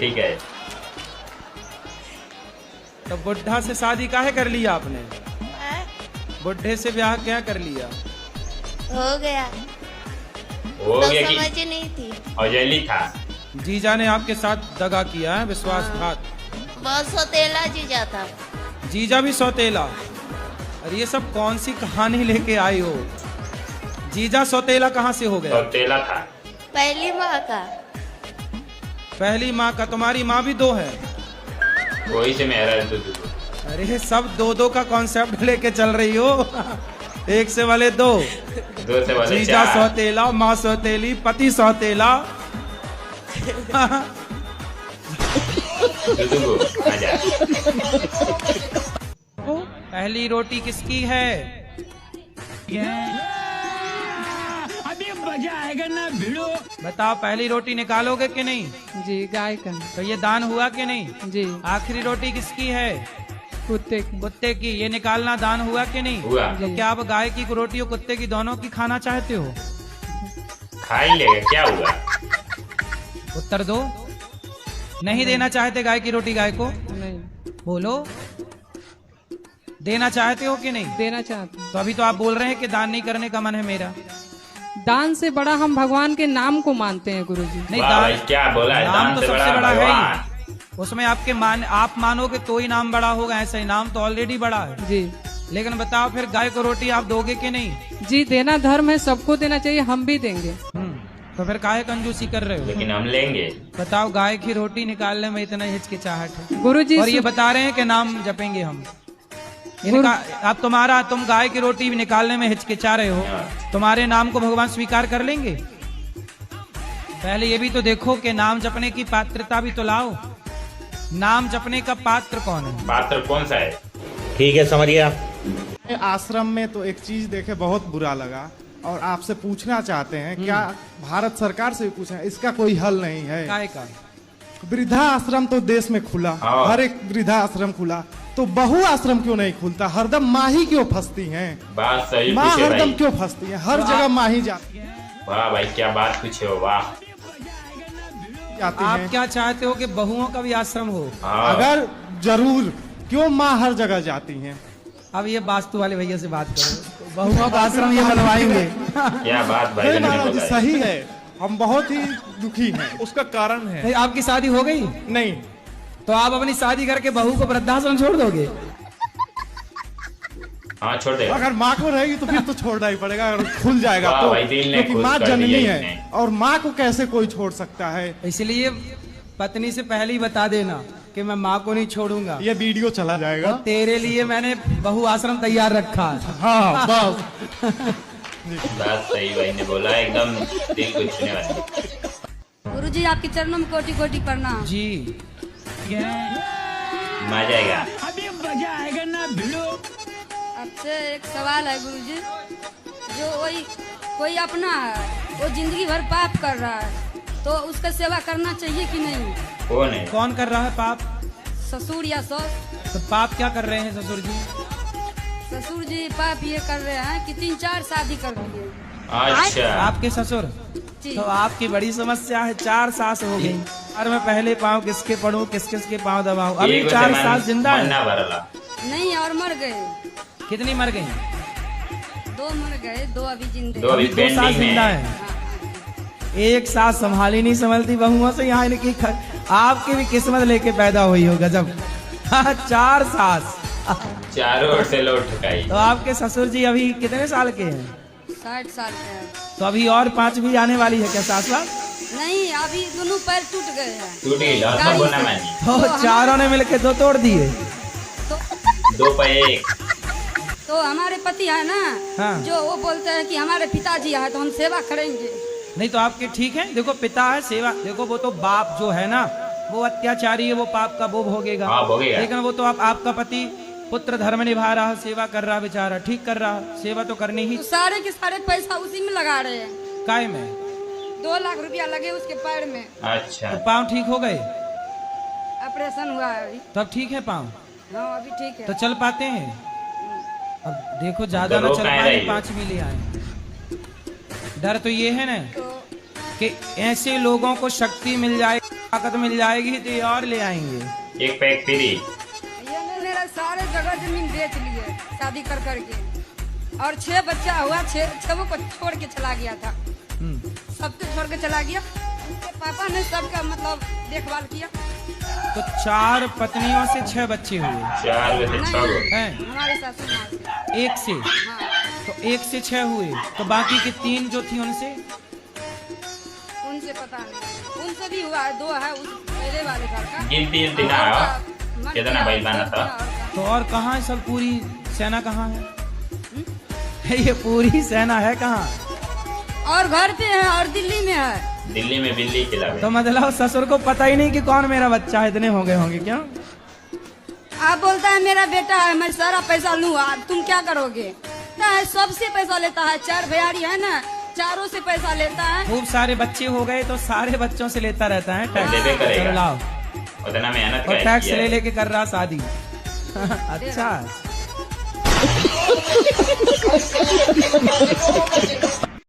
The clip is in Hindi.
ठीक है। तो बुढ़ा से शादी काहे कर लिया आपने? बुढ़े से ब्याह क्या कर लिया? हो गया हो तो गया कि समझ नहीं थी। औजली था। जीजा ने आपके साथ दगा किया है, विश्वासघात। बहुत सौतेला जीजा था। जीजा भी सौतेला। अरे ये सब कौन सी कहानी लेके आई हो? जीजा सौतेला कहाँ से हो गया? सौतेला था। पहली माँ का। पहली माँ का? तुम्हारी माँ भी दो है? वही से मेरा दो। अरे सब दो दो का कॉन्सेप्ट लेके चल रही हो। एक से वाले दो। दो से वाले जीजा चार। सौतेला, माँ सौतेली, पति सौतेला। दुदुगु, आजा। पहली रोटी किसकी है? अभी मजा आएगा ना भिड़ो। बताओ, पहली रोटी निकालोगे कि नहीं? जी, गाय का। तो ये दान हुआ कि नहीं? जी, आखिरी रोटी किसकी है? कुत्ते की। कुत्ते की। ये निकालना दान हुआ कि नहीं? हुआ। तो क्या आप गाय की रोटी और कुत्ते की दोनों की खाना चाहते हो? खा ही लेगा, क्या हुआ? उत्तर दो। नहीं देना चाहते गाय की रोटी गाय को? नहीं बोलो, देना चाहते हो कि नहीं? देना चाहते हैं। तो अभी तो आप बोल रहे हैं कि दान नहीं करने का मन है मेरा। दान से बड़ा हम भगवान के नाम को मानते हैं गुरुजी। नहीं, वाह भाई, क्या बोला है? नाम दान तो से सबसे बड़ा है भगवान। ही। उसमें आपके आप मानोगे तो ही नाम बड़ा होगा, ऐसा ही नाम तो ऑलरेडी बड़ा है। जी लेकिन बताओ, फिर गाय को रोटी आप दोगे कि नहीं? जी, देना धर्म है, सबको देना चाहिए, हम भी देंगे। तो फिर काहे कंजूसी कर रहे हो? लेकिन हम लेंगे। बताओ, गाय की रोटी निकालने में इतना हिचकिचाहट है गुरुजी और ये बता रहे हैं कि नाम जपेंगे हम। अब तुम गाय की रोटी भी निकालने में हिचकिचा रहे हो, तुम्हारे नाम को भगवान स्वीकार कर लेंगे? पहले ये भी तो देखो कि नाम जपने की पात्रता भी तो लाओ। नाम जपने का पात्र कौन है? पात्र कौन सा है? ठीक है, समझ गया। आश्रम में तो एक चीज देखे बहुत बुरा लगा और आपसे पूछना चाहते हैं, क्या भारत सरकार से भी पूछना है, इसका कोई हल नहीं है? गाय का वृद्धा आश्रम तो देश में खुला, हाँ। हर एक वृद्धा आश्रम खुला, तो बहु आश्रम क्यों नहीं खुलता? हरदम माँ ही क्यों फंसती हैं? बात सही माँ पूछे हरदम भाई। क्यों फंसती हैं? हर जगह माँ ही जाती वाह भाई, क्या बात पूछे हो, वाह। जाती आप हैं। क्या चाहते हो कि बहुओं का भी आश्रम हो? हाँ। अगर जरूर, क्यों माँ हर जगह जाती हैं? अब ये वास्तु वाले भैया से बात करो, बहुओं का आश्रम ये बनवाएंगे। क्या बात भाई, नहीं ने महाराज जी, बताया। सही है, हम बहुत ही दुखी हैं। उसका कारण है। नहीं, आपकी शादी हो गई? नहीं, तो आप अपनी शादी करके बहू को वृद्धाश्रम छोड़ दोगे? हाँ, छोड़ देगा। अगर माँ को रहेगी तो फिर तो छोड़ना ही पड़ेगा, अगर खुल जाएगा वाह तो, भाई, दिल ने क्योंकि खुश माँ कर जननी दिया है इसने। और माँ को कैसे कोई छोड़ सकता है? इसलिए पत्नी से पहले ही बता देना कि मैं माँ को नहीं छोड़ूंगा। ये वीडियो चला जाएगा। और तेरे लिए मैंने बहु आश्रम तैयार रखा है। हाँ बस। बात सही भाई ने बोला, एकदम दिल को छूने वाली। गुरुजी आपके चरणों में कोटि कोटि प्रणाम। जी, मजा आएगा। अभी मजा आएगा ना भिड़ो। आपसे एक सवाल है गुरुजी, जो वही कोई अपना है, वो जिंदगी भर पाप कर रहा है, तो उसका सेवा करना चाहिए कि नहीं? कौन है? कौन कर रहा है पाप? ससुर या सास? तो पाप क्या कर रहे हैं ससुर जी? ससुर जी पाप ये कर रहे हैं कि 3-4 शादी कर लिए। अच्छा, आपके ससुर? जी। तो आपकी बड़ी समस्या है, 4 सास हो गई। और मैं पहले पाँव किसके पढ़ूं, किस किस के पाँव दबाऊं? अभी एगो 4 से सास जिंदा मन ना है? भरला। नहीं, और मर गए। कितनी मर गई? 2 मर गए, 2 अभी जिंदे। दो अभी 2 सास पेंडिंग जिंदा में। है। एक सास संभाली नहीं संभलती बहुओं से, यहाँ इनकी आपकी भी किस्मत लेके पैदा हुई हो। गजब। 4 सास। चारों ओर से लौट ठुकाई। तो आपके ससुर जी अभी कितने साल के हैं? 60 साल के हैं। तो अभी और 5 भी आने वाली है क्या सास? नहीं, अभी दोनों पैर टूट गए हैं। टूट गई, लात गाड़ी बोना से। मानी। तो चारों ने मिलके 2 तोड़ दिए। तो 2 पे 1। तो हमारे पति है ना, हाँ। जो वो बोलते हैं कि हमारे पिताजी है तो हम सेवा करेंगे। नहीं तो आपके ठीक है, देखो पिता है सेवा, देखो वो तो बाप जो है ना, वो अत्याचारी है, वो पाप का वो भोगेगा। हाँ, भोगेगा। लेकिन वो तो आपका पति पुत्र धर्म निभा रहा, सेवा कर रहा, बेचारा ठीक कर रहा, सेवा तो करनी ही। तो सारे के सारे पैसा उसी में लगा रहे हैं। काय में? 2 लाख रुपया लगे उसके पैर में। अच्छा, तो पाँव ठीक हो गए? ऑपरेशन हुआ है अभी। तब ठीक है पाँव? हाँ, अभी ठीक है। तो चल पाते हैं? अब देखो ज्यादा तो ना रोक चल आए पाए, रहिए। 5 भी ले आए। डर तो ये है ना तो कि ऐसे लोगों को शक्ति मिल जाएगी, ताकत मिल जाएगी तो ये और ले आएंगे। एक पैक फ्री। ये मेरा सारे जगह जमीन बेच लिए शादी कर करके, और 6 बच्चा हुआ, 6 को छोड़ के चला गया था। सबको छोड़ के चला गया। उसके पापा ने सबका मतलब देखभाल किया। तो 4 पत्नियों से 6 बच्चे हुए 4 में से 6 हैं, हमारे सासू माँ से। एक से। हाँ, तो 1 से 6 हुए, तो बाकी के 3 जो थी उनसे उनसे पता नहीं। उनसे भी हुआ है, 2 है उस पहले वाले घर का। गिनती ना हो कितना भाई बना था। तो और कहाँ है सब, पूरी सेना कहाँ है? ये पूरी सेना है कहाँ? और घर पे है और दिल्ली में है। दिल्ली में बिल्ली खिलावे। तो मतलब ससुर को पता ही नहीं कि कौन मेरा बच्चा है, इतने हो गए होंगे क्या? आप बोलता है मेरा बेटा है, मैं सारा पैसा लूँ, तुम क्या करोगे? सबसे पैसा लेता है। 4 भैयारी है ना, चारों से पैसा लेता है। खूब सारे बच्चे हो गए तो सारे बच्चों से लेता रहता है टैक्स। लेबे करेगा। चलो लाओ, उतना मेहनत और का टैक्स किया ले है। लेके कर रहा शादी। अच्छा